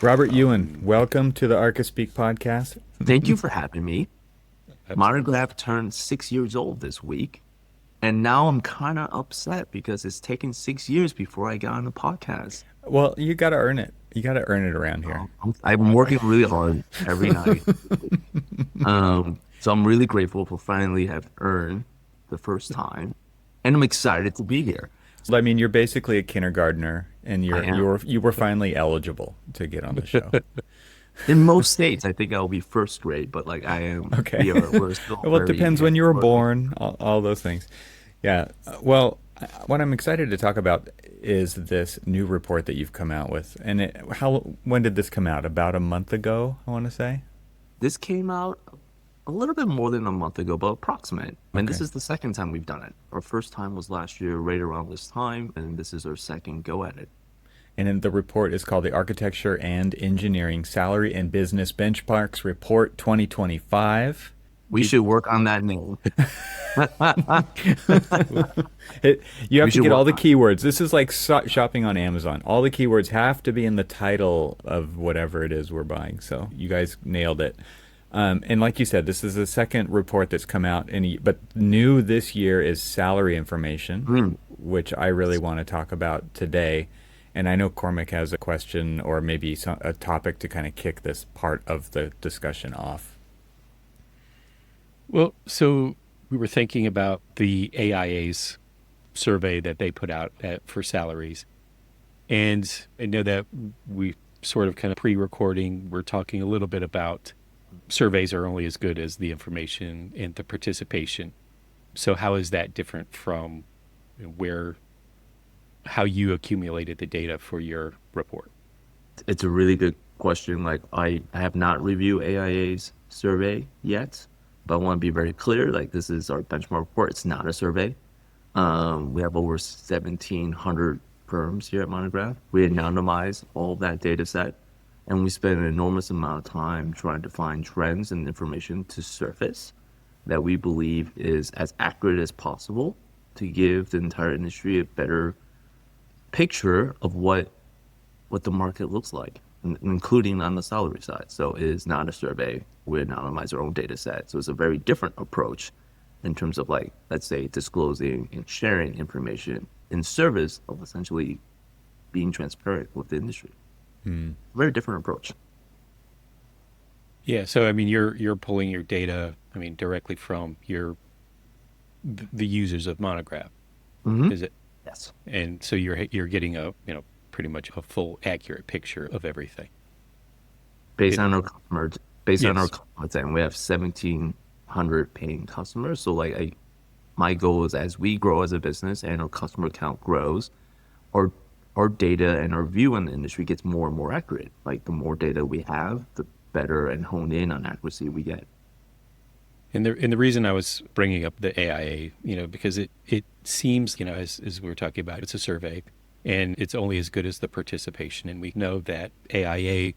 Robert Yuen, welcome to the Archispeak podcast. Thank you for having me. Monograph turned 6 years old this week, and now I'm kind of upset because it's taken 6 years before I got on the podcast. Well, you got to earn it. You got to earn it around here. I'm working really hard every night. So I'm really grateful for finally have earned the first time, and I'm excited to be here. I mean, you're basically a kindergartner, and I am. you were finally eligible to get on the show. In most states, I think I'll be first grade, but like I am, Okay. we're still Well, it very depends when you were early. born, all those things. Yeah. Well, what I'm excited to talk about is this new report that you've come out with. And when did this come out? About a month ago, I want to say. This came out a little bit more than a month ago, but approximate. And this Okay. is the second time we've done it. Our first time was last year, right around this time, and this is our second go at it. And then the report is called the Architecture and Engineering Salary and Business Benchmarks Report 2025. We should work on that name. You have We to should get all work the on it. keywords. This is like shopping on Amazon. All the keywords have to be in the title of whatever it is we're buying. So you guys nailed it. And like you said, this is the second report that's come out. But new this year is salary information, Mm. which I really want to talk about today. And I know Cormac has a question or maybe a topic to kind of kick this part of the discussion off. Well, so we were thinking about the AIA's survey that they put out for salaries. And I know that we sort of kind of pre-recording, we're talking a little bit about surveys are only as good as the information and the participation. So how is that different from where, how you accumulated the data for your report? It's a really good question. Like I have not reviewed AIA's survey yet, but I want to be very clear. Like this is our benchmark report. It's not a survey. We have over 1,700 firms here at Monograph. We anonymize all that data set, and we spend an enormous amount of time trying to find trends and information to surface that we believe is as accurate as possible to give the entire industry a better picture of what the market looks like, including on the salary side. So it is not a survey. We anonymize our own data set. So it's a very different approach in terms of like, let's say, disclosing and sharing information in service of essentially being transparent with the industry. Very different approach. Yeah, so I mean, you're pulling your data, I mean, directly from the users of Monograph, Hmm. is it? Yes. And so you're getting pretty much a full accurate picture of everything. Based It, on our customers, based on our yes. customers, and we have 1,700 paying customers. So like my goal is as we grow as a business and our customer count grows, our our data and our view on the industry gets more and more accurate. Like the more data we have, the better and honed in on accuracy we get. And the reason I was bringing up the AIA, because it seems, as we were talking about, it's a survey and it's only as good as the participation. And we know that AIA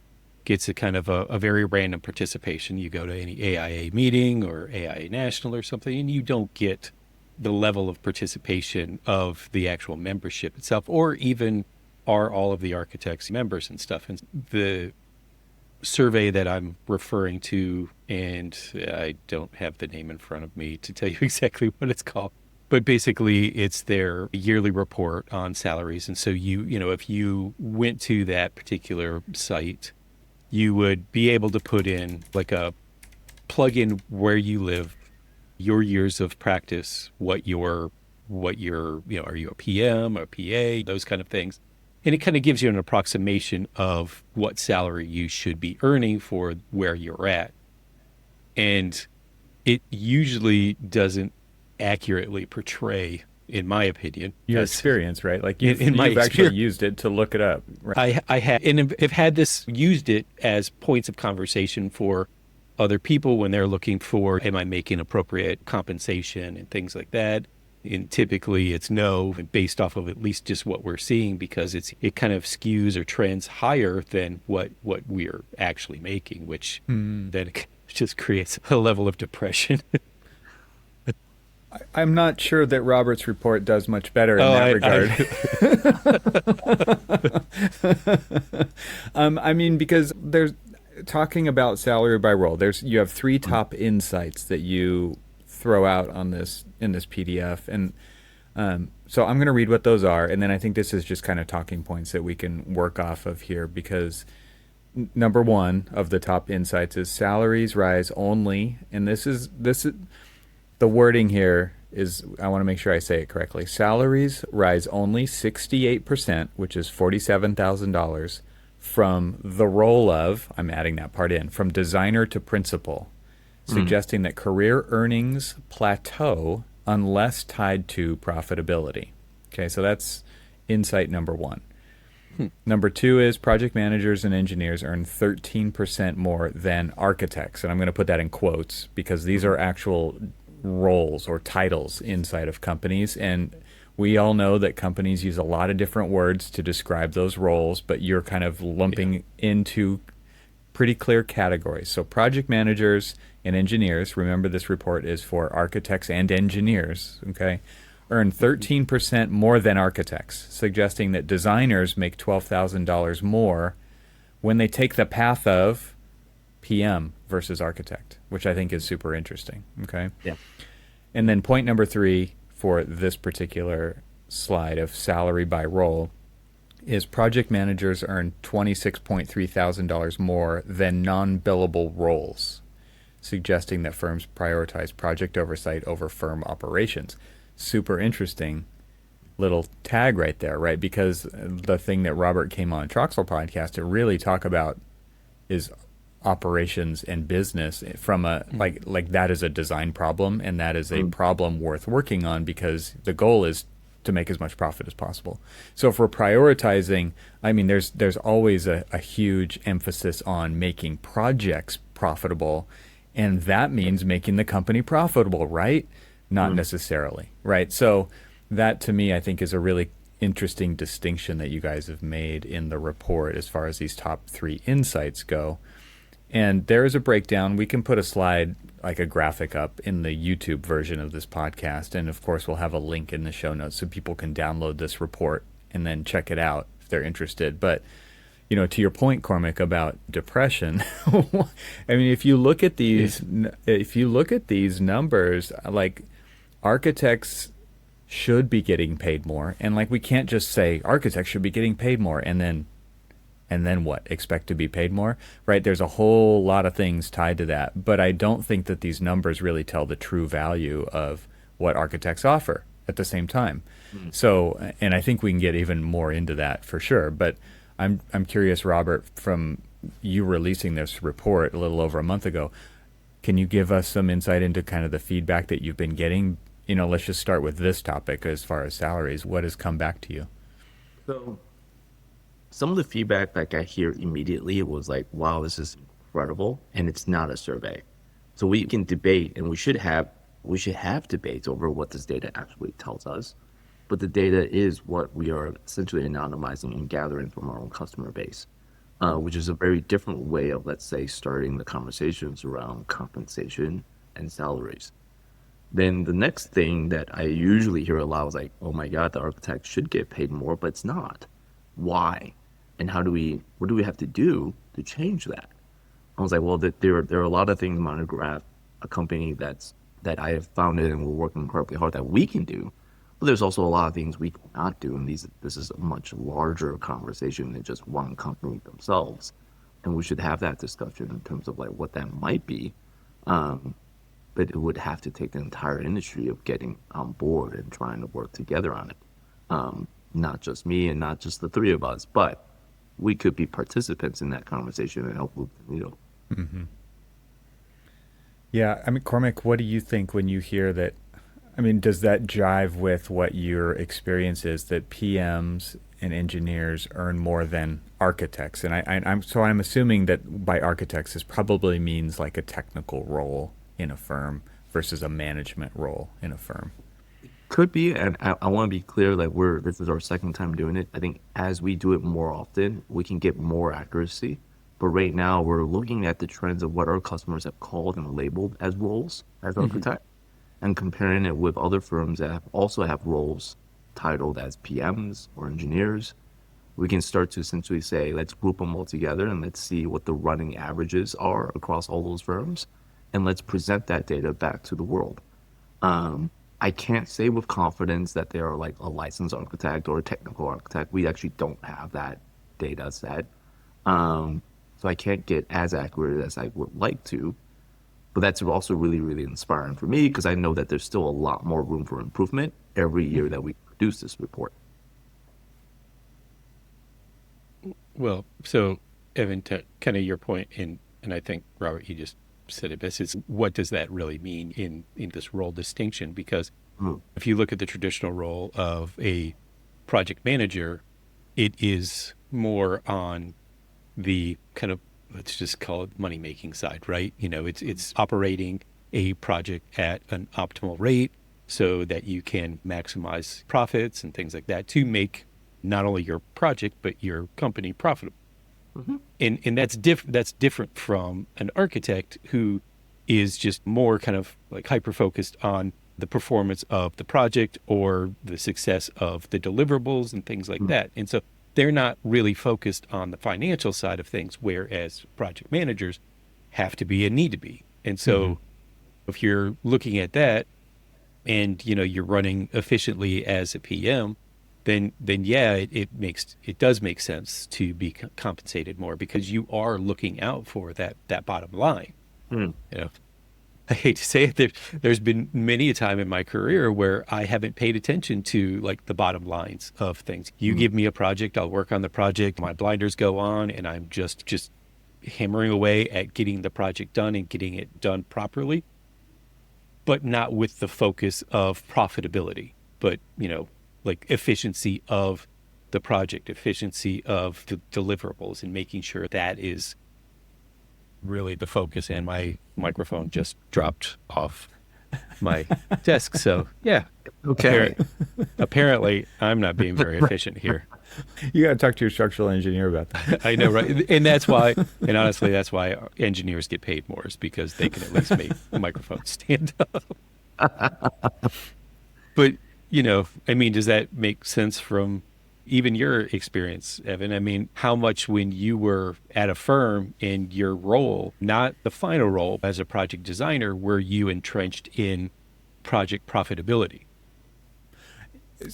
gets a kind of a very random participation. You go to any AIA meeting or AIA National or something, and you don't get the level of participation of the actual membership itself, or even are all of the architects members and stuff. And the survey that I'm referring to, and I don't have the name in front of me to tell you exactly what it's called, but basically it's their yearly report on salaries. And so if you went to that particular site, you would be able to put in like a plug in where you live, your years of practice, what your, are you a PM or PA, those kind of things. And it kind of gives you an approximation of what salary you should be earning for where you're at. And it usually doesn't accurately portray, in my opinion, Your as experience, right? Like in my you've actually experience. used it to look it up. Right. I have, and have had this, used it as points of conversation for other people when they're looking for, am I making appropriate compensation and things like that? And typically it's no, based off of at least just what we're seeing, because it kind of skews or trends higher than what we're actually making, which then it just creates a level of depression. I'm not sure that Robert's report does much better in Oh, that regard. I mean, because there's talking about salary by role. You have three top insights that you throw out on this in this PDF, and so I'm going to read what those are, and then I think this is just kind of talking points that we can work off of here because number one of the top insights is salaries rise only, and this is the wording here is, I want to make sure I say it correctly. Salaries rise only 68%, which is $47,000 from the role of, I'm adding that part in, from designer to principal, suggesting that career earnings plateau unless tied to profitability. Okay, so that's insight number one. Number two is project managers and engineers earn 13% more than architects. And I'm going to put that in quotes because these are actual roles or titles inside of companies. And we all know that companies use a lot of different words to describe those roles, but you're kind of lumping into pretty clear categories. So project managers and engineers, remember this report is for architects and engineers, okay, earn 13% more than architects, suggesting that designers make $12,000 more when they take the path of PM versus architect, which I think is super interesting, okay? Yeah. And then point number three for this particular slide of salary by role is project managers earn $26.3 thousand more than non-billable roles, suggesting that firms prioritize project oversight over firm operations. Super interesting little tag right there, right? Because the thing that Robert came on TRXL Podcast to really talk about is operations and business from a like that is a design problem, and that is a problem worth working on because the goal is to make as much profit as possible. So if we're prioritizing, I mean, there's always a huge emphasis on making projects profitable, and that means making the company profitable, right? Not necessarily, right? So that to me, I think, is a really interesting distinction that you guys have made in the report as far as these top three insights go. And there is a breakdown. We can put a slide, like a graphic up in the YouTube version of this podcast. And of course, we'll have a link in the show notes so people can download this report and then check it out if they're interested. But, you know, to your point, Cormac, about depression, I mean, if you look at these numbers, like architects should be getting paid more. And like, we can't just say architects should be getting paid more and then what? Expect to be paid more, right? There's a whole lot of things tied to that, but I don't think that these numbers really tell the true value of what architects offer at the same time. So, and I think we can get even more into that for sure. But I'm curious, Robert, from you releasing this report a little over a month ago, can you give us some insight into kind of the feedback that you've been getting? You know, let's just start with this topic as far as salaries. What has come back to you? So some of the feedback like I hear immediately was like, wow, this is incredible. And it's not a survey. So we can debate, and we should have debates over what this data actually tells us. But the data is what we are essentially anonymizing and gathering from our own customer base, which is a very different way of, let's say, starting the conversations around compensation and salaries. Then the next thing that I usually hear a lot is like, oh my God, the architect should get paid more, but it's not. Why? And what do we have to do to change that? I was like, well, there are a lot of things, Monograph, a company that I have founded and we're working incredibly hard that we can do. But there's also a lot of things we cannot do. And this is a much larger conversation than just one company themselves. And we should have that discussion in terms of like what that might be. But it would have to take the entire industry of getting on board and trying to work together on it. Not just me and not just the three of us, but we could be participants in that conversation and help move the needle. Mm-hmm. Yeah, I mean, Cormac, what do you think when you hear that? I mean, does that jive with what your experience is, that PMs and engineers earn more than architects? And I'm assuming that by architects, this probably means like a technical role in a firm versus a management role in a firm. Could be, and I want to be clear, like this is our second time doing it. I think as we do it more often, we can get more accuracy. But right now, we're looking at the trends of what our customers have called and labeled as roles as architect. and comparing it with other firms that also have roles titled as PMs or engineers, we can start to essentially say, let's group them all together and let's see what the running averages are across all those firms. And let's present that data back to the world. I can't say with confidence that they are like a licensed architect or a technical architect. We actually don't have that data set. So I can't get as accurate as I would like to. But that's also really, really inspiring for me because I know that there's still a lot more room for improvement every year that we produce this report. Well, so Evan, to kind of your point, and I think, Robert, you just said it best, is what does that really mean in this role distinction? Because if you look at the traditional role of a project manager, it is more on the kind of, let's just call it money-making side, right? You know, it's operating a project at an optimal rate so that you can maximize profits and things like that to make not only your project, but your company profitable. And that's different from an architect who is just more kind of like hyper-focused on the performance of the project or the success of the deliverables and things like that. And so they're not really focused on the financial side of things, whereas project managers have to be and need to be. And so if you're looking at that and, you know, you're running efficiently as a PM, then yeah, it does make sense to be compensated more because you are looking out for that bottom line. You know, I hate to say it, there's been many a time in my career where I haven't paid attention to like the bottom lines of things. You give me a project, I'll work on the project, my blinders go on, and I'm just hammering away at getting the project done and getting it done properly, but not with the focus of profitability, but, you know, like efficiency of the project, efficiency of the deliverables, and making sure that is really the focus. And my microphone just dropped off my desk. So yeah, Okay. Apparently I'm not being very efficient here. You got to talk to your structural engineer about that. I know, right? And that's why, and honestly, that's why engineers get paid more, is because they can at least make the microphone stand up. But, you know, I mean, does that make sense from even your experience, Evan? I mean, how much when you were at a firm in your role, not the final role as a project designer, were you entrenched in project profitability?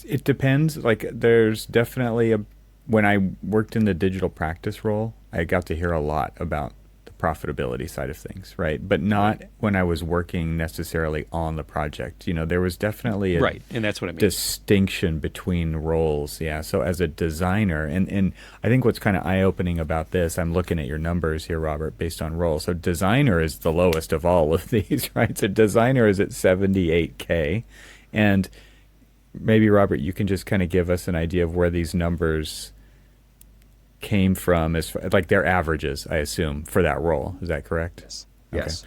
It depends. Like, there's definitely when I worked in the digital practice role, I got to hear a lot about the profitability side of things, right? But not when I was working necessarily on the project. You know, there was definitely a right, and that's what I mean. Distinction between roles. Yeah. So as a designer, and I think what's kind of eye-opening about this, I'm looking at your numbers here, Robert, based on role. So designer is the lowest of all of these, right? So designer is at $78K, and maybe, Robert, you can just kind of give us an idea of where these numbers came from, as like their averages, I assume, for that role. Is that correct? Yes. Okay. Yes.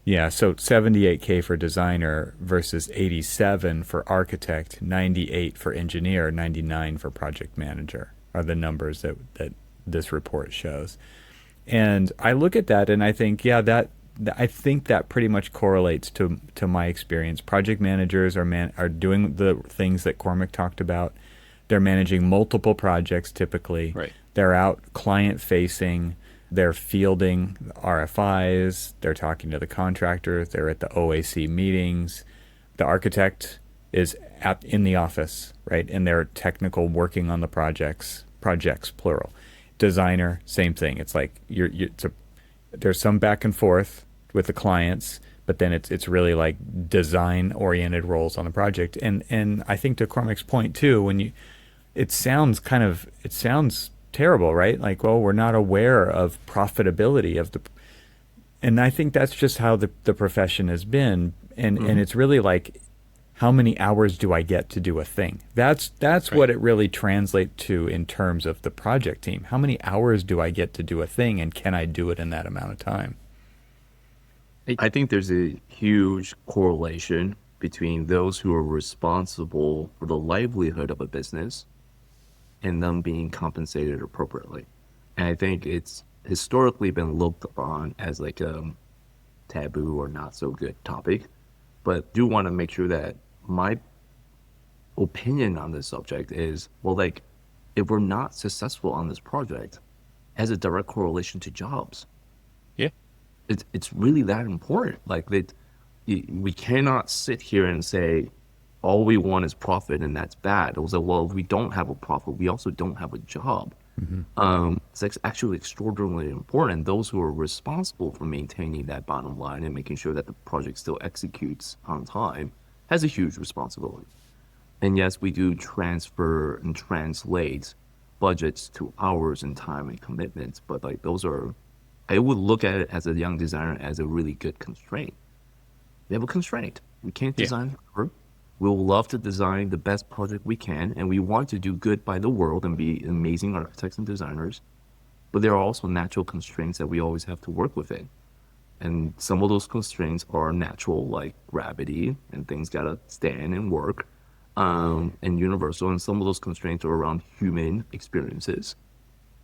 Yeah, so 78K for designer versus 87 for architect, 98 for engineer, 99 for project manager are the numbers that this report shows. And I look at that and I think, yeah, I think that pretty much correlates to my experience. Project managers are doing the things that Cormac talked about. They're managing multiple projects typically. Right. They're out client-facing. They're fielding RFIs. They're talking to the contractors. They're at the OAC meetings. The architect is in the office, right? And they're technical, working on the projects plural. Designer, same thing. It's like there's some back and forth with the clients, but then it's really like design-oriented roles on the project. And I think to Cormac's point too, it sounds terrible, right? Like, well, we're not aware of profitability of and I think that's just how the profession has been. And it's really like, how many hours do I get to do a thing? That's right. What it really translates to in terms of the project team. How many hours do I get to do a thing, and can I do it in that amount of time? I think there's a huge correlation between those who are responsible for the livelihood of a business and them being compensated appropriately. And I think it's historically been looked upon as like a taboo or not so good topic. but do want to make sure that my opinion on this subject is, well, like, if we're not successful on this project, it has a direct correlation to jobs. Yeah. It's really that important. Like, we cannot sit here and say all we want is profit and that's bad. It was like, well, if we don't have a profit, we also don't have a job. It's actually extraordinarily important. Those who are responsible for maintaining that bottom line and making sure that the project still executes on time has a huge responsibility. And yes, we do transfer and translate budgets to hours and time and commitments, but like those are, I would look at it as a young designer as a really good constraint. We have a constraint. We can't design forever. We'll love to design the best project we can, and we want to do good by the world and be amazing architects and designers. But there are also natural constraints that we always have to work within. And some of those constraints are natural, like gravity, and things gotta stand and work, and universal. And some of those constraints are around human experiences.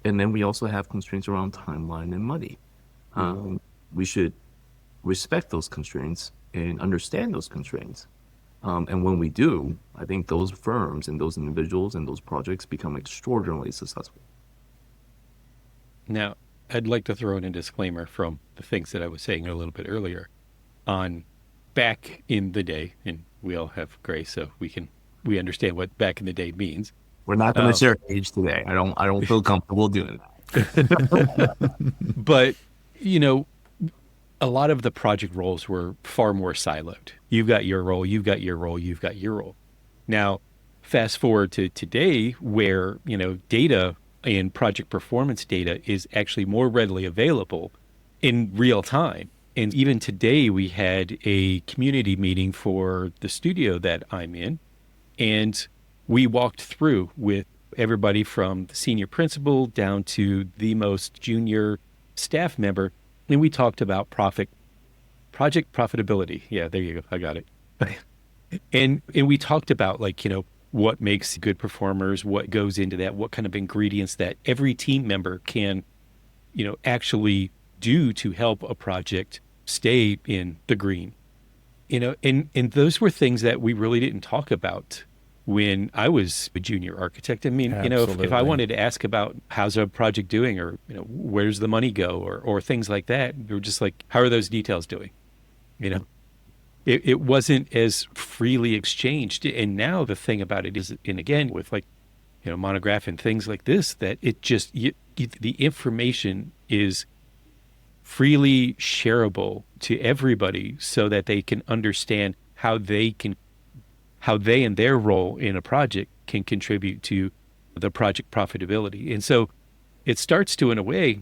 And then we also have constraints around timeline and money. We should respect those constraints and understand those constraints. And when we do, I think those firms and those individuals and those projects become extraordinarily successful. Now, I'd like to throw in a disclaimer from the things that I was saying a little bit earlier on back in the day, and we all have gray, so we understand what back in the day means. We're not going to share age today. I don't feel comfortable doing that. But, you know, a lot of the project roles were far more siloed. You've got your role, you've got your role, you've got your role. Now, fast forward to today where, you know, data and project performance data is actually more readily available in real time. And even today we had a community meeting for the studio that I'm in, and we walked through with everybody from the senior principal down to the most junior staff member. And we talked about project profitability. Yeah, there you go. I got it. And we talked about, like, you know, what makes good performers, what goes into that, what kind of ingredients that every team member can, you know, actually do to help a project stay in the green. You know, and those were things that we really didn't talk about when I was a junior architect. I mean, you know, if I wanted to ask about how's a project doing, or, you know, where's the money go, or things like that, we were just like, how are those details doing? You know, it wasn't as freely exchanged. And now the thing about it is, and again, with, like, you know, Monograph and things like this, that it just, the information is freely shareable to everybody so that they can understand how they and their role in a project can contribute to the project profitability. And so it starts to, in a way,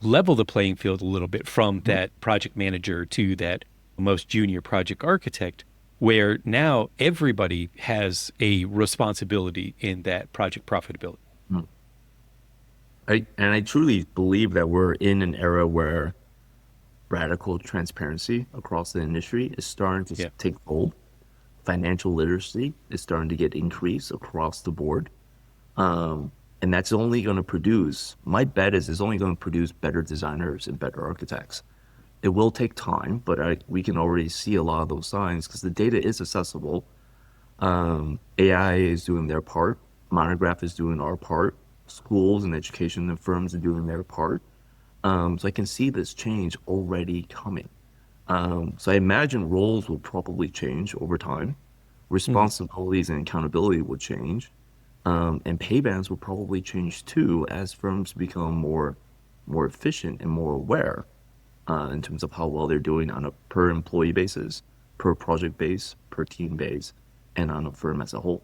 level the playing field a little bit from that project manager to that most junior project architect, where now everybody has a responsibility in that project profitability. I truly believe that we're in an era where radical transparency across the industry is starting to take hold. Financial literacy is starting to get increased across the board. And that's only going to produce, my bet is it's only going to produce better designers and better architects. It will take time, but we can already see a lot of those signs because the data is accessible. AI is doing their part. Monograph is doing our part. Schools and education and firms are doing their part. So I can see this change already coming. So I imagine roles will probably change over time. Responsibilities and accountability will change. And pay bands will probably change too as firms become more efficient and more aware in terms of how well they're doing on a per employee basis, per project base, per team base, and on a firm as a whole.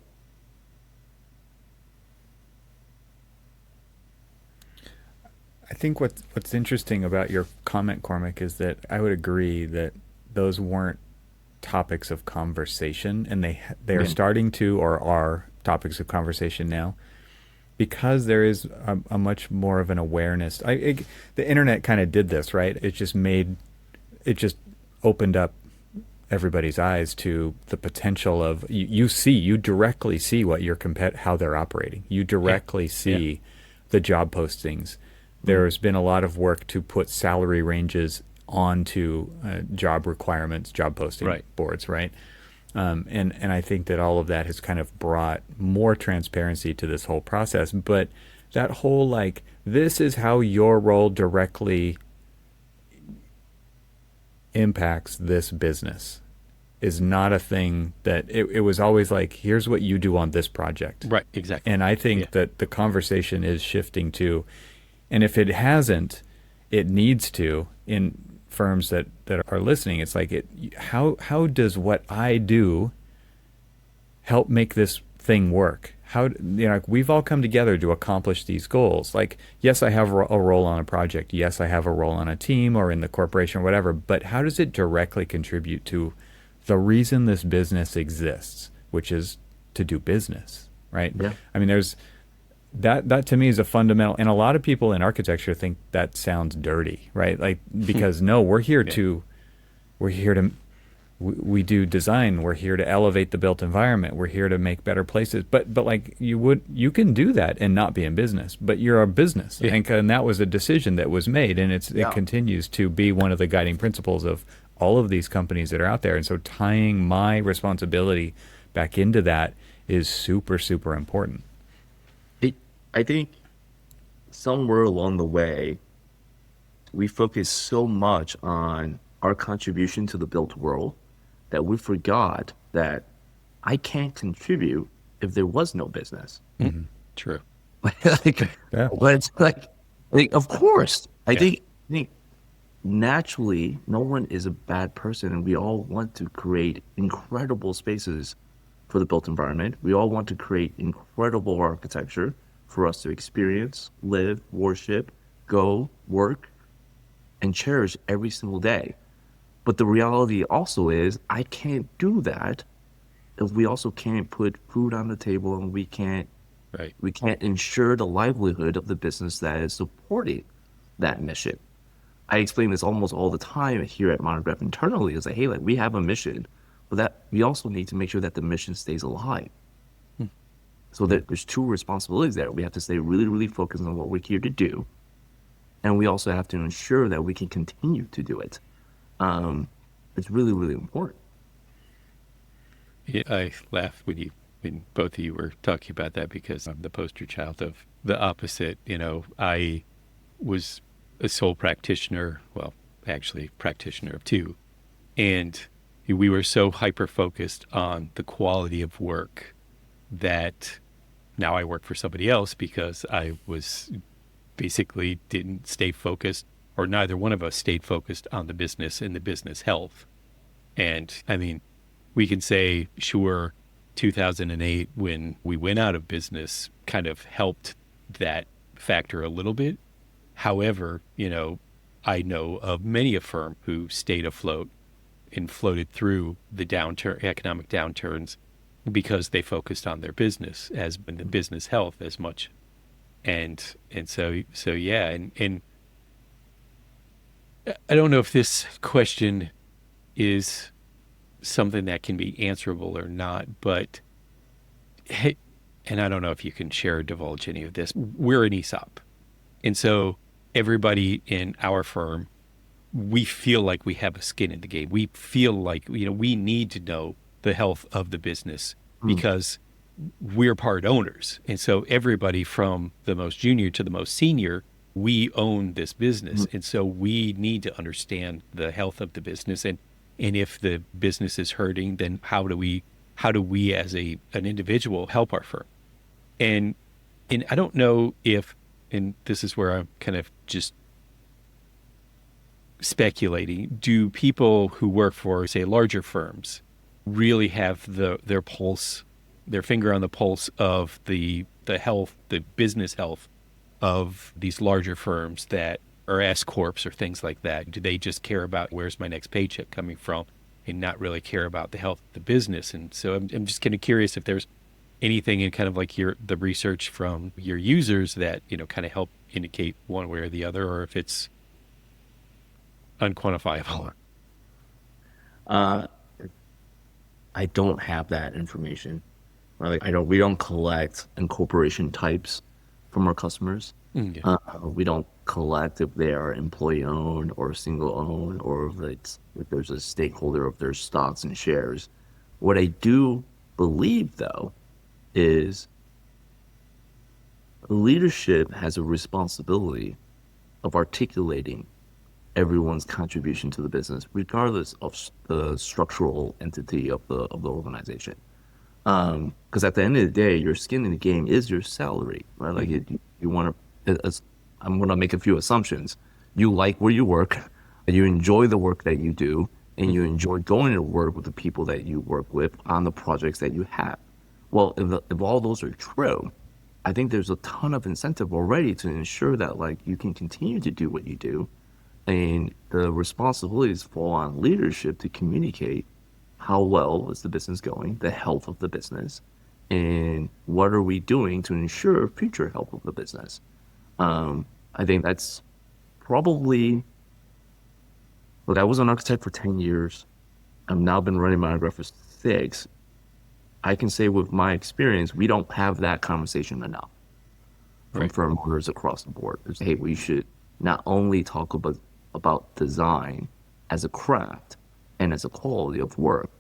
I think what's interesting about your comment, Cormac, is that I would agree that those weren't topics of conversation, and they are starting to, or are topics of conversation now, because there is a much more of an awareness. The internet kind of did this, right? It just opened up everybody's eyes to the potential of you directly see what how they're operating. You directly see the job postings. There's been a lot of work to put salary ranges onto job requirements, job posting Right. boards, right? And I think that all of that has kind of brought more transparency to this whole process. But that whole like, this is how your role directly impacts this business is not a thing that it was always like, here's what you do on this project. Right. Exactly. And I think that the conversation is shifting to, and if it hasn't, it needs to in firms that are listening. It's like, how does what I do help make this thing work? How, like, we've all come together to accomplish these goals. Like, yes, I have a role on a project. Yes, I have a role on a team or in the corporation or whatever, but how does it directly contribute to the reason this business exists, which is to do business, right? Yeah. I mean, there's that to me is a fundamental, and a lot of people in architecture think that sounds dirty, right? Like, because no, we're here to we do design. We're here to elevate the built environment. We're here to make better places. But like, you can do that and not be in business, but you're a business. Yeah. And that was a decision that was made, and it continues to be one of the guiding principles of all of these companies that are out there. And so tying my responsibility back into that is super, super important. I think somewhere along the way, we focus so much on our contribution to the built world that we forgot that I can't contribute if there was no business. Mm-hmm. True. Like, Yeah. but it's like, of course, I think naturally, no one is a bad person, and we all want to create incredible spaces for the built environment. We all want to create incredible architecture for us to experience, live, worship, go, work, and cherish every single day. But the reality also is, I can't do that if we also can't put food on the table, and we can't ensure the livelihood of the business that is supporting that mission. I explain this almost all the time here at Monograph internally. It's like, hey, like, we have a mission, but that we also need to make sure that the mission stays alive. So there's two responsibilities there. We have to stay really, really focused on what we're here to do, and we also have to ensure that we can continue to do it. It's really, really important. Yeah, I laughed when both of you were talking about that, because I'm the poster child of the opposite. I was a sole practitioner, well, actually practitioner of two, and we were so hyper focused on the quality of work that now I work for somebody else, because I was basically didn't stay focused, or neither one of us stayed focused on the business and the business health. And I mean, we can say, sure, 2008, when we went out of business, kind of helped that factor a little bit. However, I know of many a firm who stayed afloat and floated through the economic downturns because they focused on their business and the business health as much. And so yeah, and I don't know if this question is something that can be answerable or not, but and I don't know if you can share or divulge any of this. We're an ESOP. And so everybody in our firm, we feel like we have a skin in the game. We feel like, we need to know the health of the business because we're part owners. And so everybody from the most junior to the most senior, we own this business. And so we need to understand the health of the business. And if the business is hurting, then how do we as an individual help our firm? And I don't know if, and this is where I'm kind of just speculating, do people who work for, say, larger firms really have their pulse, their finger on the pulse of the health, the business health of these larger firms that are S corps or things like that? Do they just care about where's my next paycheck coming from and not really care about the health of the business? And so I'm just kind of curious if there's anything in kind of like the research from your users that, kind of help indicate one way or the other, or if it's unquantifiable. I don't have that information. Like, we don't collect incorporation types from our customers. Yeah. We don't collect if they are employee owned or single owned, or if there's a stakeholder of their stocks and shares. What I do believe, though, is leadership has a responsibility of articulating everyone's contribution to the business, regardless of the structural entity of the organization. Because at the end of the day, your skin in the game is your salary, right? Like you want to. I'm going to make a few assumptions. You like where you work, you enjoy the work that you do, and you enjoy going to work with the people that you work with on the projects that you have. Well, if all those are true, I think there's a ton of incentive already to ensure that like you can continue to do what you do, and the responsibilities fall on leadership to communicate how well is the business going, the health of the business, and what are we doing to ensure future health of the business. I think that's probably, look, I was an architect for 10 years. I've now been running Monograph for 6. I can say with my experience, we don't have that conversation enough from firm owners across the board. It's, hey, we should not only talk about design as a craft and as a quality of work,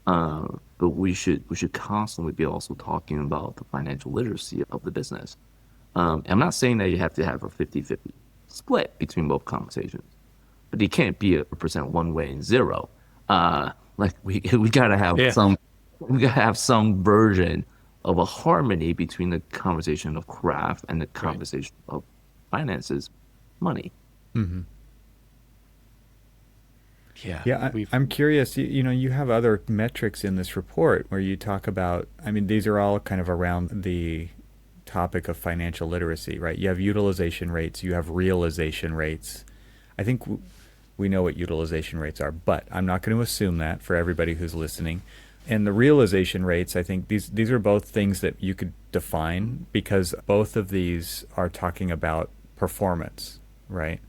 but we should constantly be also talking about the financial literacy of the business. I'm not saying that you have to have a 50-50 split between both conversations, but it can't be a percent one way and zero. Like we gotta have some version of a harmony between the conversation of craft and the conversation of finances, money. Mm-hmm. Yeah, I'm curious. You have other metrics in this report where you talk about. I mean, these are all kind of around the topic of financial literacy, right? You have utilization rates, you have realization rates. I think we know what utilization rates are, but I'm not going to assume that for everybody who's listening. And the realization rates, I think these are both things that you could define, because both of these are talking about performance, right?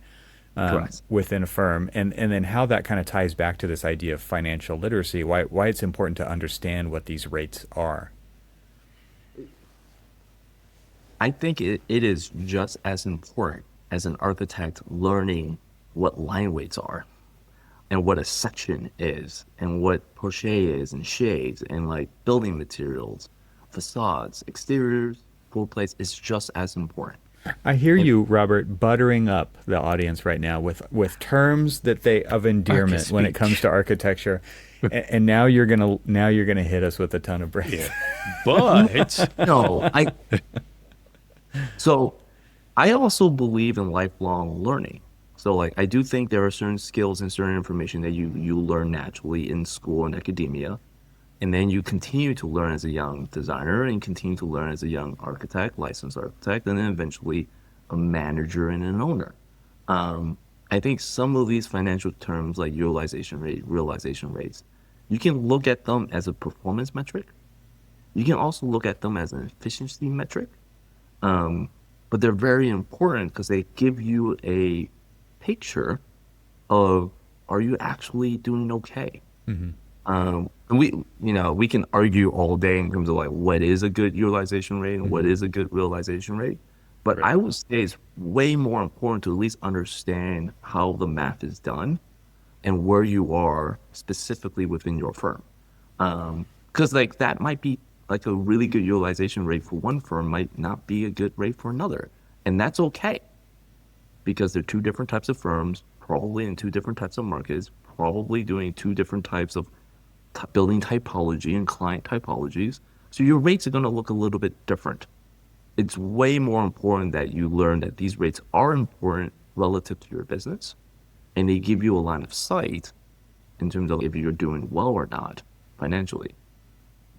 Within a firm, and then how that kind of ties back to this idea of financial literacy, why it's important to understand what these rates are. I think it is just as important as an architect learning what line weights are and what a section is and what poche is and shades and like building materials, facades, exteriors, floor plates. It's just as important. I hear you, Robert, buttering up the audience right now with terms that they of endearment Archispeak. when it comes to architecture, and now you're gonna hit us with a ton of praise. Yeah. But No, So I also believe in lifelong learning. So like I do think there are certain skills and certain information that you learn naturally in school and academia, and then you continue to learn as a young designer and continue to learn as a young architect, licensed architect, and then eventually a manager and an owner. I think some of these financial terms like utilization rate, realization rates, you can look at them as a performance metric. You can also look at them as an efficiency metric. But they're very important because they give you a picture of, are you actually doing okay? Mm-hmm. And we can argue all day in terms of like what is a good utilization rate and what is a good realization rate. But I would say it's way more important to at least understand how the math is done and where you are specifically within your firm. Because like that might be like a really good utilization rate for one firm might not be a good rate for another. And that's okay, because they're two different types of firms, probably in two different types of markets, probably doing two different types of building typology and client typologies. So your rates are going to look a little bit different. It's way more important that you learn that these rates are important relative to your business, and they give you a line of sight in terms of if you're doing well or not financially.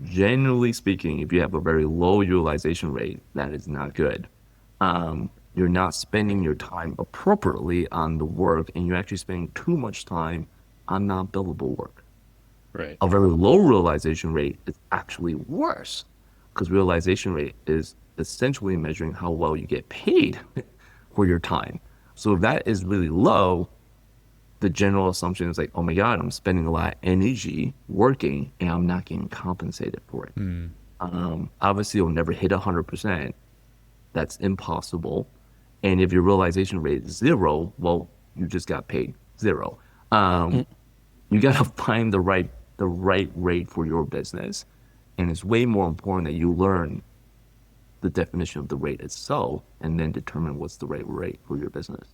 Generally speaking, if you have a very low utilization rate, that is not good. You're not spending your time appropriately on the work, and you're actually spending too much time on non-billable work. right. A very low realization rate is actually worse, because realization rate is essentially measuring how well you get paid for your time. So if that is really low, the general assumption is like, oh my God, I'm spending a lot of energy working and I'm not getting compensated for it. Obviously, you'll never hit 100%. That's impossible. And if your realization rate is 0, well, you just got paid 0. You got to find the right rate for your business. And it's way more important that you learn the definition of the rate itself and then determine what's the right rate for your business.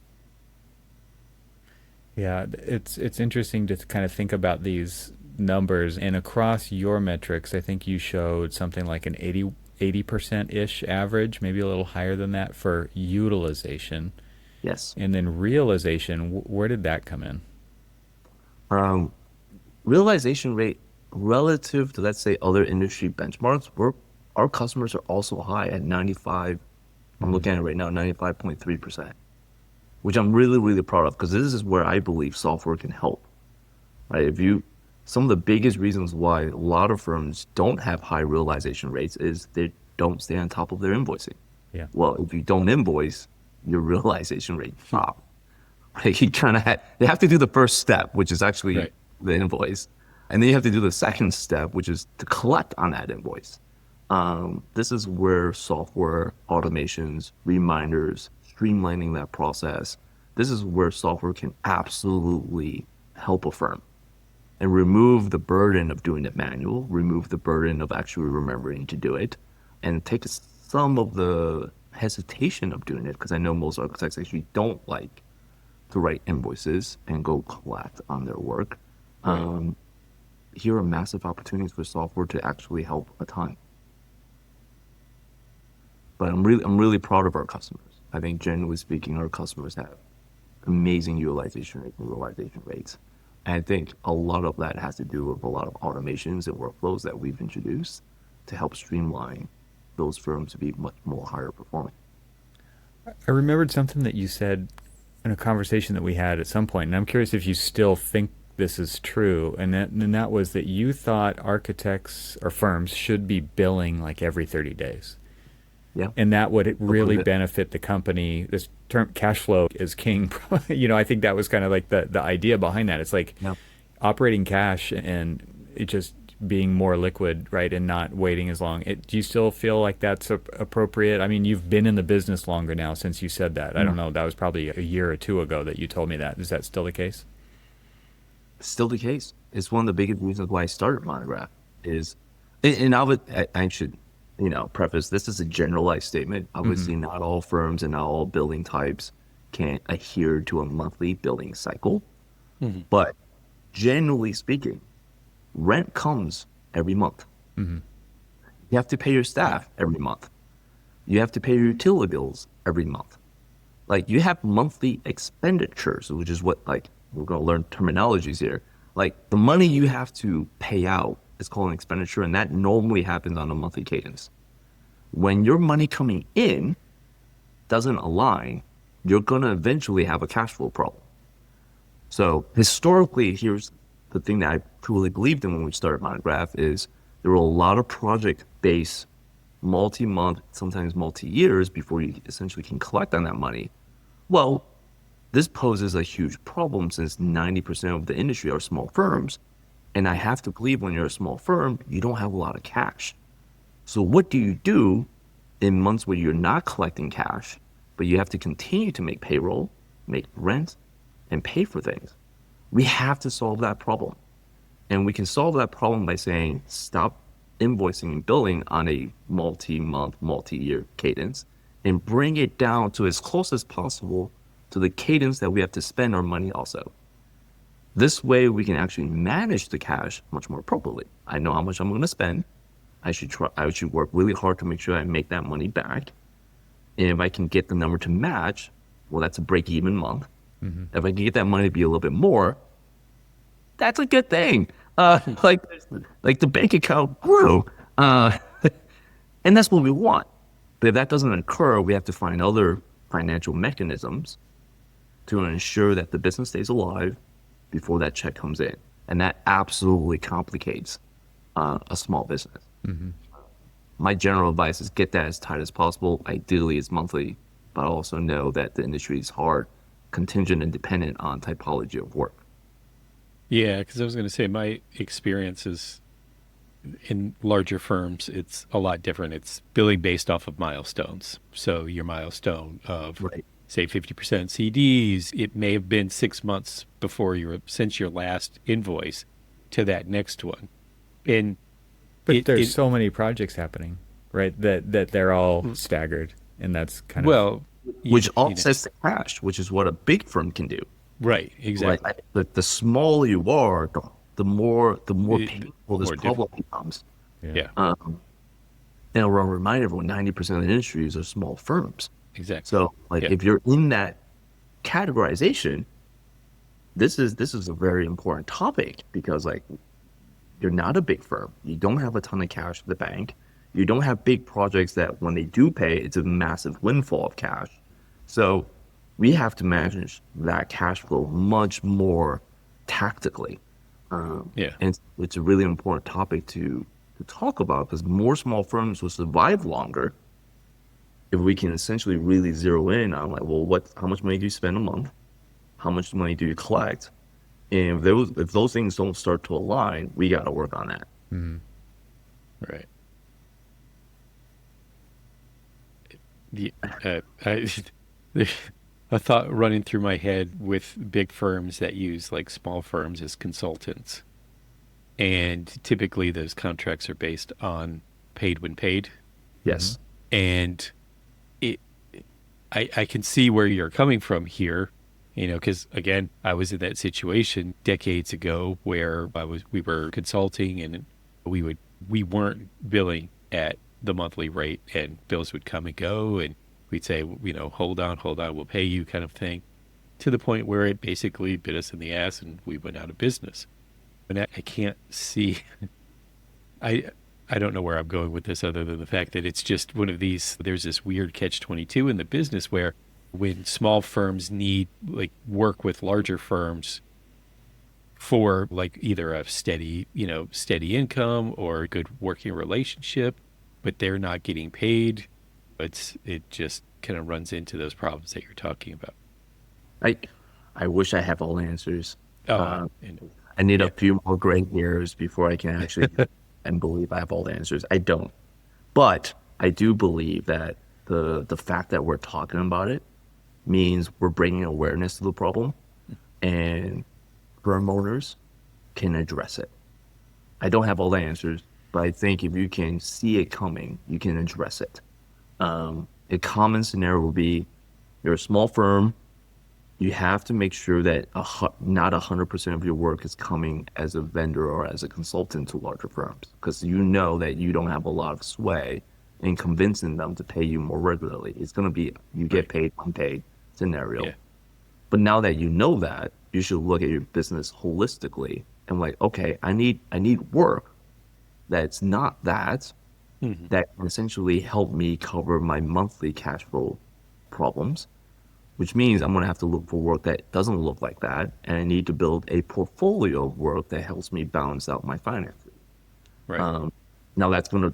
Yeah, it's interesting to kind of think about these numbers, and across your metrics, I think you showed something like an 80% ish average, maybe a little higher than that for utilization. Yes. And then realization, where did that come in? Realization rate relative to, let's say, other industry benchmarks, our customers are also high at 95. I'm looking at it right now, 95.3%, which I'm really, really proud of, because this is where I believe software can help. Right? Some of the biggest reasons why a lot of firms don't have high realization rates is they don't stay on top of their invoicing. Yeah. Well, if you don't invoice, your realization rate drops. Right? They have to do the first step, which is actually the invoice. And then you have to do the second step, which is to collect on that invoice. This is where software automations, reminders, streamlining that process, this is where software can absolutely help a firm and remove the burden of doing it manual, remove the burden of actually remembering to do it, and take some of the hesitation of doing it, because I know most architects actually don't like to write invoices and go collect on their work. Here are massive opportunities for software to actually help a ton. But I'm really proud of our customers. I think generally speaking, our customers have amazing utilization rates and realization rates. And I think a lot of that has to do with a lot of automations and workflows that we've introduced to help streamline those firms to be much more higher performing. I remembered something that you said in a conversation that we had at some point, and I'm curious if you still think this is true, and that was that you thought architects or firms should be billing like every 30 days. Yeah. And that would really benefit the company. This term cash flow is king. I think that was kind of like the idea behind that. It's like operating cash and it just being more liquid, right, and not waiting as long. Do you still feel like that's appropriate? I mean, you've been in the business longer now since you said that. I don't know. That was probably a year or two ago that you told me that. Is that still the case? Still the case. It's one of the biggest reasons why I started Monograph is, and I should, preface, this is a generalized statement. Obviously, not all firms and not all building types can adhere to a monthly billing cycle. But generally speaking, rent comes every month. You have to pay your staff every month. You have to pay your utility bills every month. Like, you have monthly expenditures, which is what, like, we're going to learn terminologies here. Like, the money you have to pay out is called an expenditure, and that normally happens on a monthly cadence. When your money coming in doesn't align, you're going to eventually have a cash flow problem. So historically, here's the thing that I truly believed in when we started Monograph is there were a lot of project-based, multi-month, sometimes multi-years before you essentially can collect on that money. Well, this poses a huge problem since 90% of the industry are small firms. And I have to believe when you're a small firm, you don't have a lot of cash. So what do you do in months where you're not collecting cash, but you have to continue to make payroll, make rent, and pay for things? We have to solve that problem. And we can solve that problem by saying, stop invoicing and billing on a multi-month, multi-year cadence and bring it down to as close as possible to the cadence that we have to spend our money also. This way we can actually manage the cash much more appropriately. I know how much I'm going to spend. I should work really hard to make sure I make that money back. And if I can get the number to match, well, that's a break-even month. If I can get that money to be a little bit more, that's a good thing. Like the bank account grew. And that's what we want. But if that doesn't occur, we have to find other financial mechanisms to ensure that the business stays alive before that check comes in. And that absolutely complicates a small business. My general advice is get that as tight as possible. Ideally, it's monthly, but I also know that the industry is hard, contingent and dependent on typology of work. Yeah, because I was going to say my experience is in larger firms, it's a lot different. It's billing based off of milestones. So your milestone of say 50% CDs, it may have been 6 months since your last invoice to that next one. And But it, there's it so many projects happening, right? That they're all staggered, and that's kind of well, which you know, offsets the cash, which is what a big firm can do. right, Like exactly. the smaller you are, the more It, painful this more problem difficult. becomes. yeah. Yeah, And I'll remind everyone, 90% of the industries are small firms. exactly. So like Yeah, if you're in that categorization, this is a very important topic because like you're not a big firm. You don't have a ton of cash in the bank. You don't have big projects that when they do pay, it's a massive windfall of cash. So we have to manage that cash flow much more tactically. yeah, And it's a really important topic to talk about because more small firms will survive longer if we can essentially really zero in on like, well, how much money do you spend a month? How much money do you collect? And if those things don't start to align, we got to work on that. Mhm. right. The I, there's a thought running through my head with big firms that use like small firms as consultants, and typically those contracts are based on paid when paid, Yes. and it I can see where you're coming from here, because again, I was in that situation decades ago where we were consulting and we weren't billing at the monthly rate, and bills would come and go, and we'd say, hold on, we'll pay you, kind of thing, to the point where it basically bit us in the ass and we went out of business. And I can't see. I I don't know where I'm going with this other than the fact that it's just one of these. There's this weird catch-22 in the business where when small firms need like work with larger firms for like either a steady income or a good working relationship, but they're not getting paid, it just kind of runs into those problems that you're talking about. I I wish I have all the answers. Oh, Uh, and I need a yeah, few more gray hairs before I can actually and believe I have all the answers. I don't. But I do believe that the fact that we're talking about it means we're bringing awareness to the problem and firm owners can address it. I don't have all the answers, but I think if you can see it coming, you can address it. A common scenario would be you're a small firm, you have to make sure that not 100% of your work is coming as a vendor or as a consultant to larger firms because you know that you don't have a lot of sway in convincing them to pay you more regularly. It's going to be you get right, paid, unpaid scenario. yeah, But now that you know that, you should look at your business holistically and like, okay, I need work that's not that can essentially help me cover my monthly cash flow problems, which means I'm going to have to look for work that doesn't look like that. And I need to build a portfolio of work that helps me balance out my finances. right, Now that's going to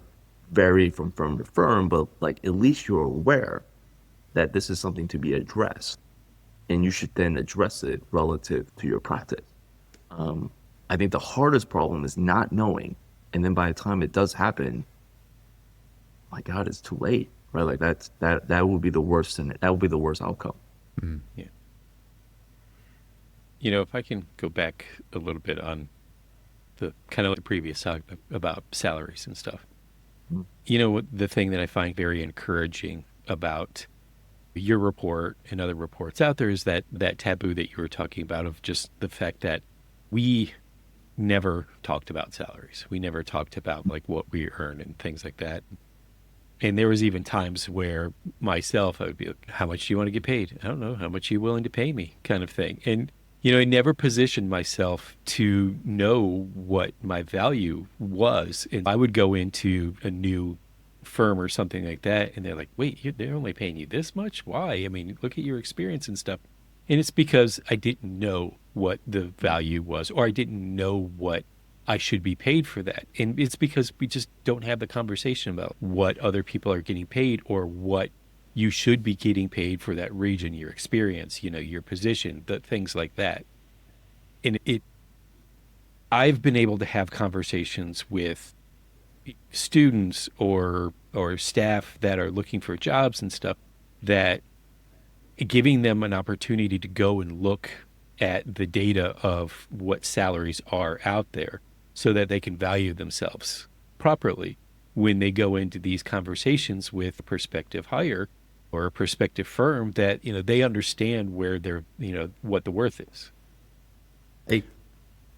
vary from firm to firm, but like at least you're aware that this is something to be addressed and you should then address it relative to your practice. I think the hardest problem is not knowing. And then by the time it does happen, my God, it's too late, right? Like that would be the worst, and that would be the worst outcome. yeah. If I can go back a little bit on the kind of like the previous talk about salaries and stuff. The thing that I find very encouraging about your report and other reports out there is that taboo that you were talking about of just the fact that we never talked about salaries. We never talked about like what we earn and things like that. And there was even times where myself, I would be like, how much do you want to get paid? I don't know. How much are you willing to pay me? Kind of thing. And, I never positioned myself to know what my value was. And I would go into a new firm or something like that. And they're like, wait, they're only paying you this much? Why? I mean, look at your experience and stuff. And it's because I didn't know what the value was, or I didn't know what I should be paid for that. And it's because we just don't have the conversation about what other people are getting paid or what you should be getting paid for that region, your experience, your position, the things like that. And I've been able to have conversations with students or staff that are looking for jobs and stuff that giving them an opportunity to go and look at the data of what salaries are out there so that they can value themselves properly when they go into these conversations with a prospective hire or a prospective firm, that, they understand where they're, what the worth is.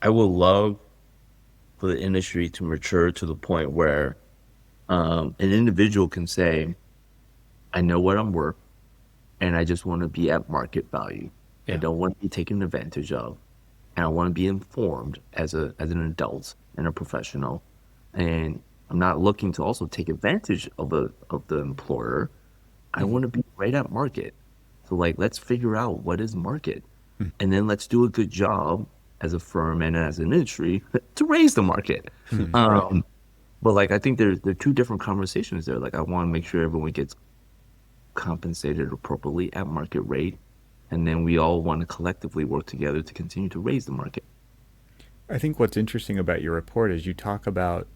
I would love for the industry to mature to the point where an individual can say, I know what I'm worth, and I just want to be at market value. Yeah. I don't want to be taken advantage of, and I want to be informed as an adult and a professional. And I'm not looking to also take advantage of the employer. I want to be right at market. So let's figure out what is market, and then let's do a good job as a firm and as an industry to raise the market. But I think there are two different conversations there. I want to make sure everyone gets compensated appropriately at market rate, and then we all want to collectively work together to continue to raise the market. I think what's interesting about your report is you talk about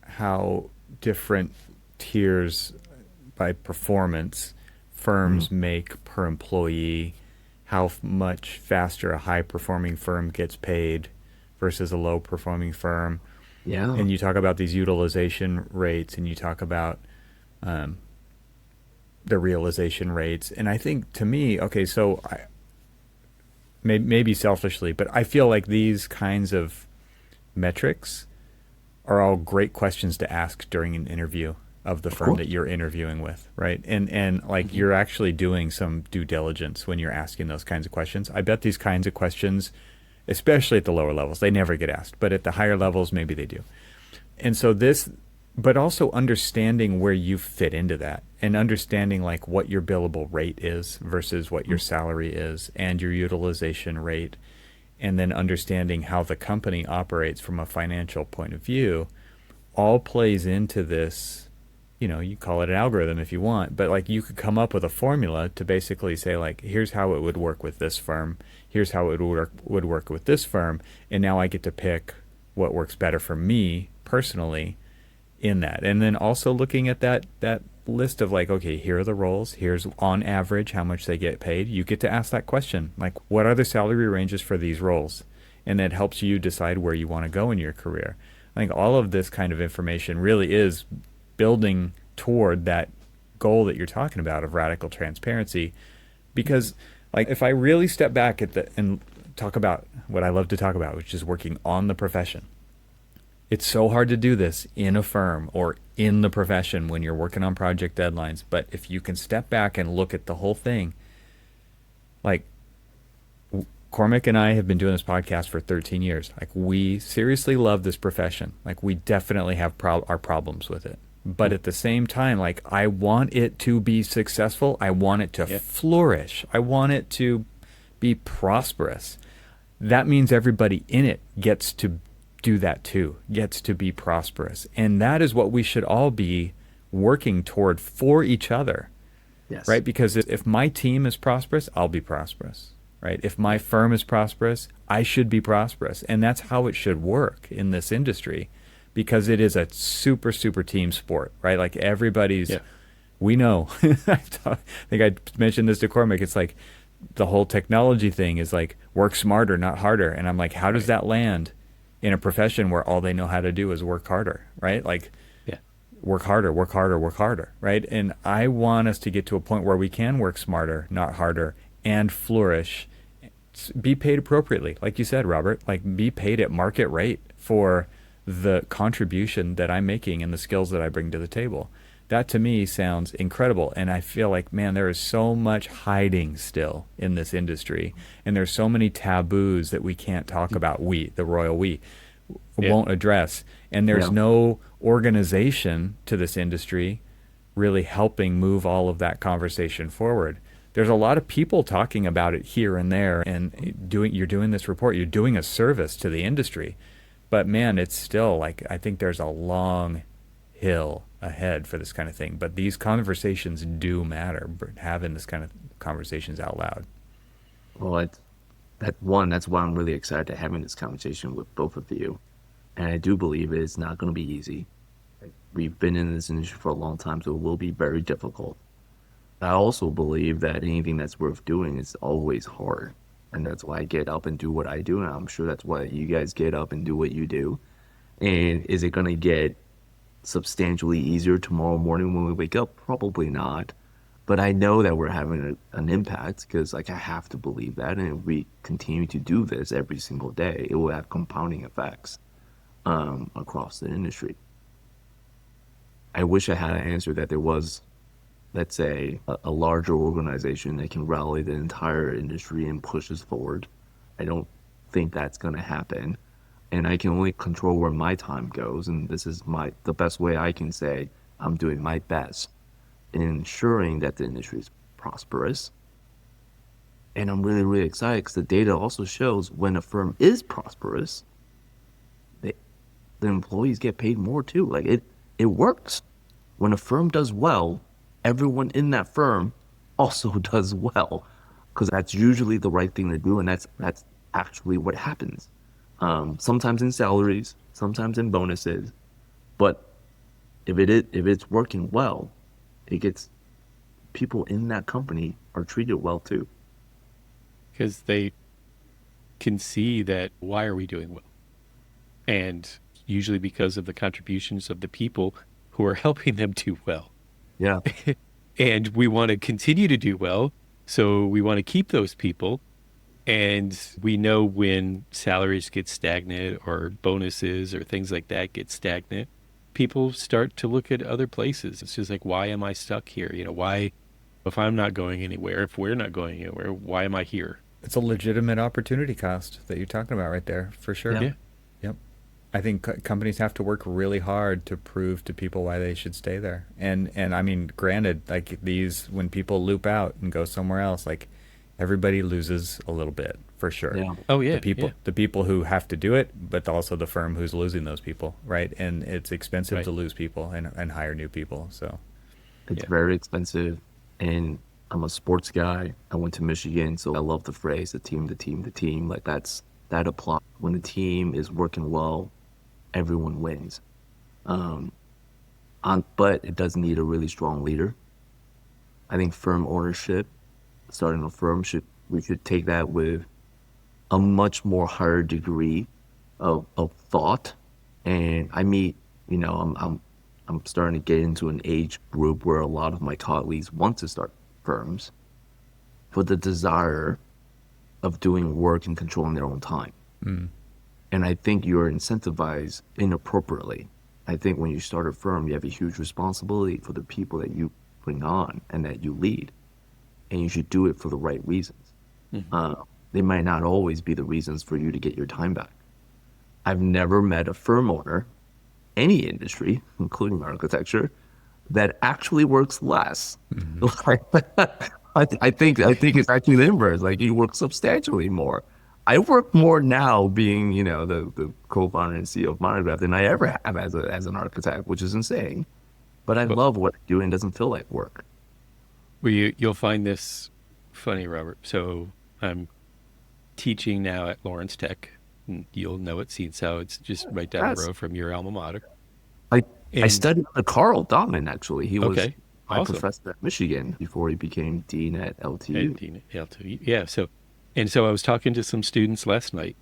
how different tiers by performance firms make per employee, how much faster a high-performing firm gets paid versus a low-performing firm. Yeah. And you talk about these utilization rates, and you talk about the realization rates. And I think, to me, okay, so maybe selfishly, but I feel like these kinds of metrics are all great questions to ask during an interview of the firm that you're interviewing with, right? And you're actually doing some due diligence when you're asking those kinds of questions. I bet these kinds of questions, especially at the lower levels, they never get asked, but at the higher levels, maybe they do. And so but also understanding where you fit into that, and understanding what your billable rate is versus what your salary is, and your utilization rate, and then understanding how the company operates from a financial point of view, all plays into this. You call it an algorithm if you want, but you could come up with a formula to basically say here's how it would work with this firm, here's how it would work with this firm, and now I get to pick what works better for me personally in that. And then also looking at that list of okay, here are the roles, here's on average how much they get paid. You get to ask that question, what are the salary ranges for these roles? And that helps you decide where you want to go in your career. I think all of this kind of information really is building toward that goal that you're talking about of radical transparency. Because if I really step back and talk about what I love to talk about, which is working on the profession, it's so hard to do this in a firm or in the profession when you're working on project deadlines. But if you can step back and look at the whole thing, Cormac and I have been doing this podcast for 13 years. We seriously love this profession. We definitely have our problems with it. But at the same time, I want it to be successful. I want it to flourish. I want it to be prosperous. That means everybody in it gets to do that too, gets to be prosperous. And that is what we should all be working toward for each other. Yes. Right? Because if my team is prosperous, I'll be prosperous. Right? If my firm is prosperous, I should be prosperous. And that's how it should work in this industry. Because it is a super, super team sport, right? Everybody's, we know. I think I mentioned this to Cormac. It's the whole technology thing is work smarter, not harder. And I'm how does that land in a profession where all they know how to do is work harder, right? Work harder, work harder, work harder, right? And I want us to get to a point where we can work smarter, not harder, and flourish, be paid appropriately. Like you said, Robert, be paid at market rate for the contribution that I'm making and the skills that I bring to the table. That to me sounds incredible. And I feel man, there is so much hiding still in this industry. And there's so many taboos that we can't talk about, the royal we, won't address. And there's no organization to this industry really helping move all of that conversation forward. There's a lot of people talking about it here and there, and you're doing this report, you're doing a service to the industry. But man, it's still I think there's a long hill ahead for this kind of thing. But these conversations do matter, having this kind of conversations out loud. Well, that's why I'm really excited to having this conversation with both of you. And I do believe it's not going to be easy. We've been in this industry for a long time, so it will be very difficult. I also believe that anything that's worth doing is always hard. And that's why I get up and do what I do. And I'm sure that's why you guys get up and do what you do. And is it going to get substantially easier tomorrow morning when we wake up? Probably not. But I know that we're having an impact because, like, I have to believe that. And if we continue to do this every single day, it will have compounding effects across the industry. I wish I had an answer that there was, let's say, a larger organization that can rally the entire industry and push us forward. I don't think that's going to happen. And I can only control where my time goes. And this is the best way I can say I'm doing my best in ensuring that the industry is prosperous. And I'm really, really excited because the data also shows when a firm is prosperous, the employees get paid more too. Like it works. When a firm does well, everyone in that firm also does well because that's usually the right thing to do. And that's actually what happens. Sometimes in salaries, sometimes in bonuses, but if it's working well, it gets people in that company are treated well too. Because they can see that why are we doing well? And usually because of the contributions of the people who are helping them do well. Yeah. And we want to continue to do well. So we want to keep those people. And we know when salaries get stagnant or bonuses or things like that get stagnant, people start to look at other places. It's just like, why am I stuck here? You know, why, if I'm not going anywhere, if we're not going anywhere, why am I here? It's a legitimate opportunity cost that you're talking about right there, for sure. Yeah. Yep. I think companies have to work really hard to prove to people why they should stay there. And I mean, granted, like these, when people loop out and go somewhere else, like everybody loses a little bit, for sure. Yeah. Oh yeah. The people who have to do it, but also the firm who's losing those people, right? And it's expensive to lose people and hire new people. So it's very expensive. And I'm a sports guy. I went to Michigan, so I love the phrase, the team. Like that applies. When the team is working well, everyone wins. But it does need a really strong leader. I think firm ownership, starting a firm, we should take that with a much more higher degree of thought. And I meet, I'm starting to get into an age group where a lot of my colleagues want to start firms for the desire of doing work and controlling their own time. Mm. And I think you're incentivized inappropriately. I think when you start a firm, you have a huge responsibility for the people that you bring on and that you lead. And you should do it for the right reasons. Mm-hmm. They might not always be the reasons for you to get your time back. I've never met a firm owner, any industry, including architecture, that actually works less. Mm-hmm. I think it's actually the inverse. Like you work substantially more. I work more now being, the co-founder and CEO of Monograph than I ever have as an architect, which is insane. But I love what I do and it doesn't feel like work. Well, you'll find this funny, Robert. So I'm teaching now at Lawrence Tech. And you'll know it, so it's just right down the road from your alma mater. I studied under Carl Donovan, actually. He was my awesome. professor at Michigan before he became dean at LTU. Dean at LTU. Yeah. So I was talking to some students last night,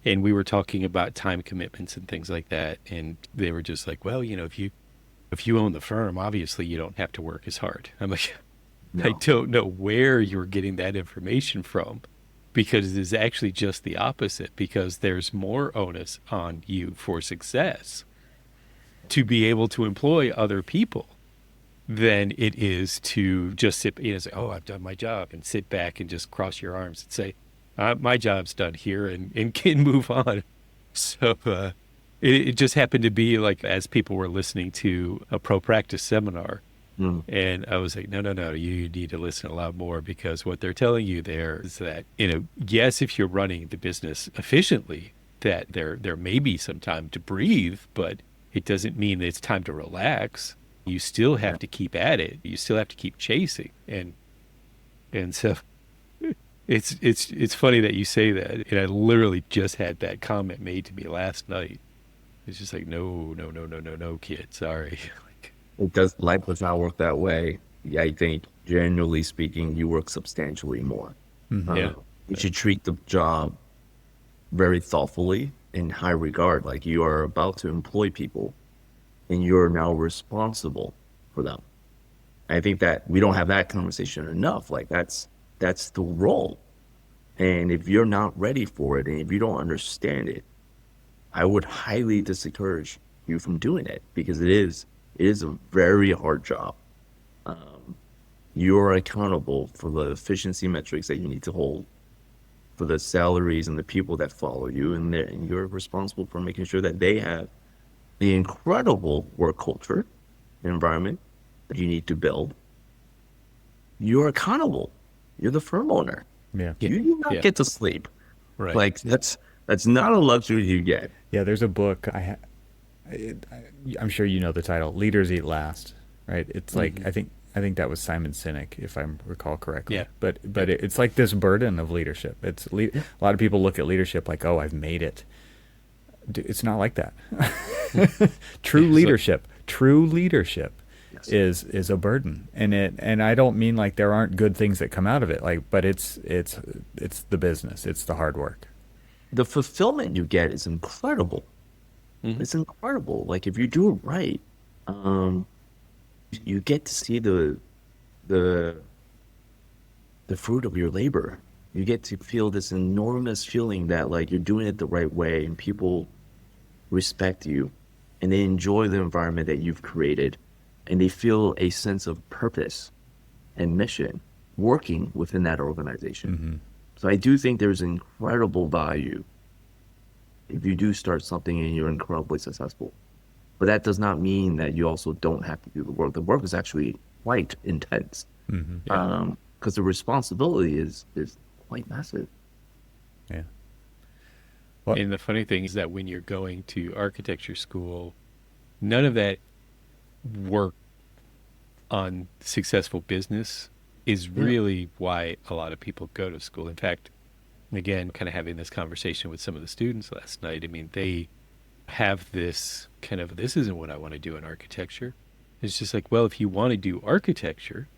and we were talking about time commitments and things like that. And they were just like, well, if you own the firm, obviously you don't have to work as hard. I'm like, no. I don't know where you're getting that information from, because it is actually just the opposite, because there's more onus on you for success to be able to employ other people than it is to just sit, say, oh, I've done my job, and sit back and just cross your arms and say, my job's done here, and can move on. So it just happened to be like, as people were listening to a pro practice seminar, and I was like, no, you need to listen a lot more, because what they're telling you there is that, yes, if you're running the business efficiently, that there may be some time to breathe, but it doesn't mean that it's time to relax. You still have to keep at it. You still have to keep chasing. And so it's funny that you say that. And I literally just had that comment made to me last night. It's just like, no, kid, sorry. Life does not work that way. I think generally speaking, you work substantially more. Yeah. You should treat the job very thoughtfully, in high regard. Like, you are about to employ people and you're now responsible for them. I think that we don't have that conversation enough. Like, that's the role. And if you're not ready for it and if you don't understand it, I would highly discourage you from doing it, because it is a very hard job. You are accountable for the efficiency metrics that you need to hold, for the salaries and the people that follow you, and you're responsible for making sure that they have the incredible work culture environment that you need to build. You're accountable. You're the firm owner. Yeah. You do not get to sleep. Right. Like, that's not a luxury you get. Yeah, there's a book I'm sure you know the title, Leaders Eat Last, right? It's like I think that was Simon Sinek, if I recall correctly. Yeah. But it's like this burden of leadership. A lot of people look at leadership like, oh, I've made it. It's not like that. True leadership Yes. is a burden, and I don't mean like there aren't good things that come out of it, like, but it's the business, it's the hard work. The fulfillment you get is incredible. It's incredible. Like, if you do it right, you get to see the fruit of your labor. You get to feel this enormous feeling that, like, you're doing it the right way and people respect you and they enjoy the environment that you've created, and they feel a sense of purpose and mission working within that organization. So I do think there's incredible value if you do start something and you're incredibly successful. But that does not mean that you also don't have to do the work. The work is actually quite intense, because the responsibility is quite massive. Yeah. And the funny thing is that when you're going to architecture school, none of that work on successful business is really why a lot of people go to school. In fact, again, kind of having this conversation with some of the students last night, I mean, they have this kind of, this isn't what I want to do in architecture. It's just like, well, if you want to do architecture,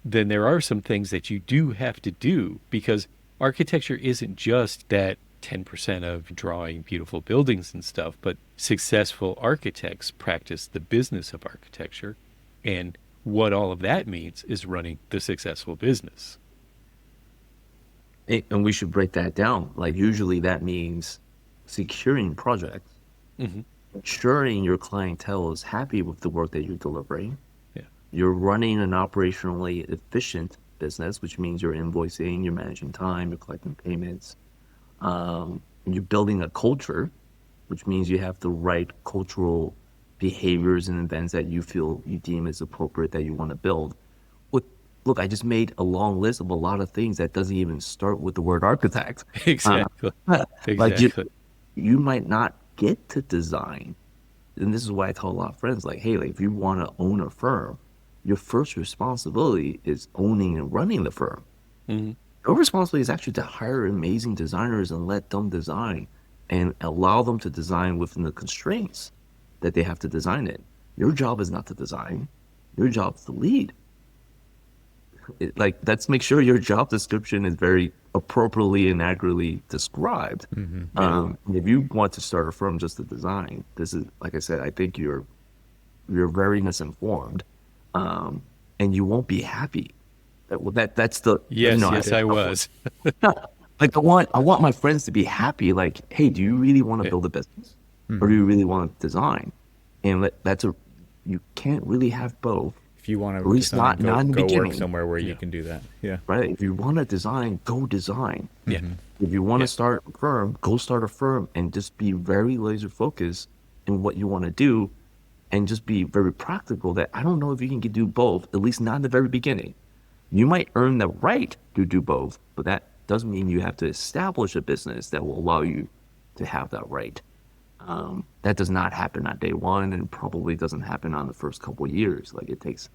then there are some things that you do have to do, because architecture isn't just that 10% of drawing beautiful buildings and stuff, but successful architects practice the business of architecture. And what all of that means is running the successful business. And we should break that down. Like, usually that means securing projects, ensuring your clientele is happy with the work that you're delivering. Yeah. You're running an operationally efficient business, which means you're invoicing, you're managing time, you're collecting payments. You're building a culture, which means you have the right cultural behaviors and events that you deem as appropriate that you want to build. Look, I just made a long list of a lot of things that doesn't even start with the word architect. Exactly. Like, you might not get to design. And this is why I tell a lot of friends, like, hey, like, if you want to own a firm, your first responsibility is owning and running the firm. Your responsibility is actually to hire amazing designers and let them design and allow them to design within the constraints that they have to design it. Your job is not to design. Your job is to lead. Let's make sure your job description is very appropriately and accurately described. If you want to start a firm just to design, this is, like I said, I think you're very misinformed, and you won't be happy. That's the yes, I was. Like, I want my friends to be happy. Like, hey, do you really want to build a business, or do you really want to design? And you can't really have both. If you want to, at least not in the beginning. Work somewhere where you can do that. Yeah. Right. If you want to design, go design. Yeah. If you want to start a firm, go start a firm, and just be very laser focused in what you want to do, and just be very practical. That I don't know if you can do both. At least not in the very beginning. You might earn the right to do both, but that doesn't mean you have to establish a business that will allow you to have that right. That does not happen on day one, and probably doesn't happen on the first couple of years. Like, it takes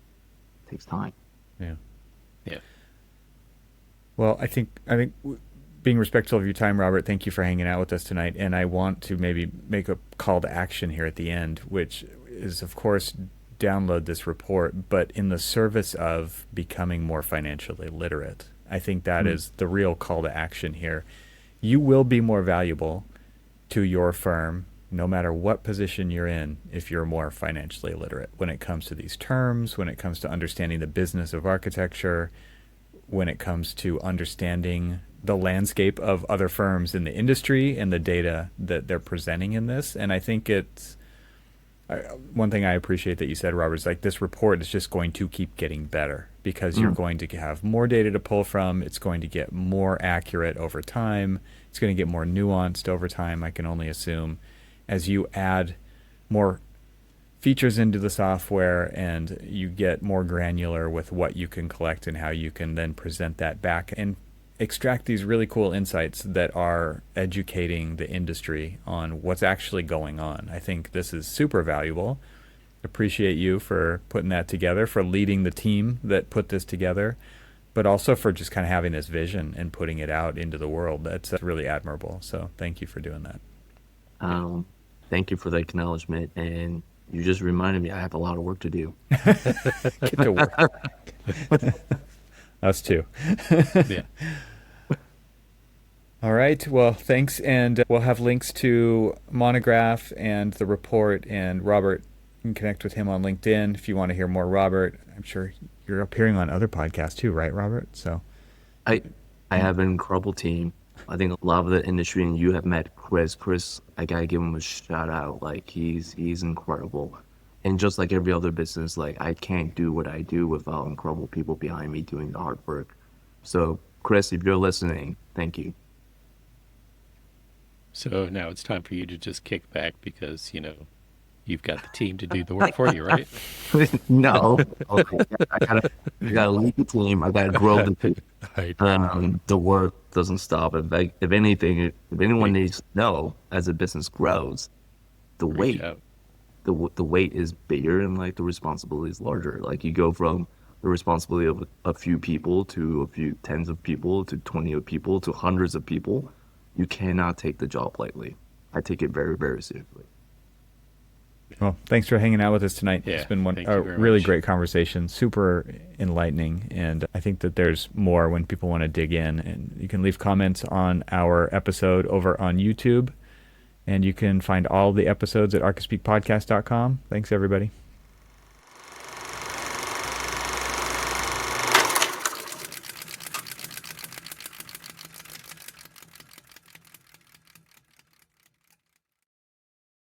time. Yeah. Yeah. Well, I think being respectful of your time, Robert, thank you for hanging out with us tonight. And I want to maybe make a call to action here at the end, which is, of course, download this report, but in the service of becoming more financially literate. I think that is the real call to action here. You will be more valuable to your firm, no matter what position you're in, if you're more financially literate when it comes to these terms, when it comes to understanding the business of architecture, when it comes to understanding the landscape of other firms in the industry and the data that they're presenting in this. And I think it's one thing I appreciate that you said, Robert, is like this report is just going to keep getting better because you're going to have more data to pull from. It's going to get more accurate over time. It's going to get more nuanced over time, I can only assume, as you add more features into the software and you get more granular with what you can collect and how you can then present that back and extract these really cool insights that are educating the industry on what's actually going on. I think this is super valuable. Appreciate you for putting that together, for leading the team that put this together, but also for just kind of having this vision and putting it out into the world. That's really admirable. So thank you for doing that. Thank you for the acknowledgement, and you just reminded me I have a lot of work to do. Get to work. Us too. Yeah. All right. Well, thanks. And we'll have links to Monograph and the report. And Robert, you can connect with him on LinkedIn if you want to hear more Robert. I'm sure you're appearing on other podcasts too, right, Robert? So I have an incredible team. I think a lot of the industry, and you have met Chris. Chris, I gotta give him a shout out. Like he's incredible. And just like every other business, like I can't do what I do without incredible people behind me doing the hard work. So Chris, if you're listening, thank you. So now it's time for you to just kick back because, you've got the team to do the work for you, right? No. Okay. I gotta lead the team. I gotta grow the team. Right. The work doesn't stop. If anything, if anyone needs to know, as a business grows, the weight is bigger and like the responsibility is larger. Like you go from the responsibility of a few people to a few tens of people to 20 of people to hundreds of people. You cannot take the job lightly. I take it very, very seriously. Well, thanks for hanging out with us tonight. Yeah, it's been a really great conversation, super enlightening, and I think that there's more when people want to dig in. And you can leave comments on our episode over on YouTube, and you can find all the episodes at archispeakpodcast.com. Thanks, everybody.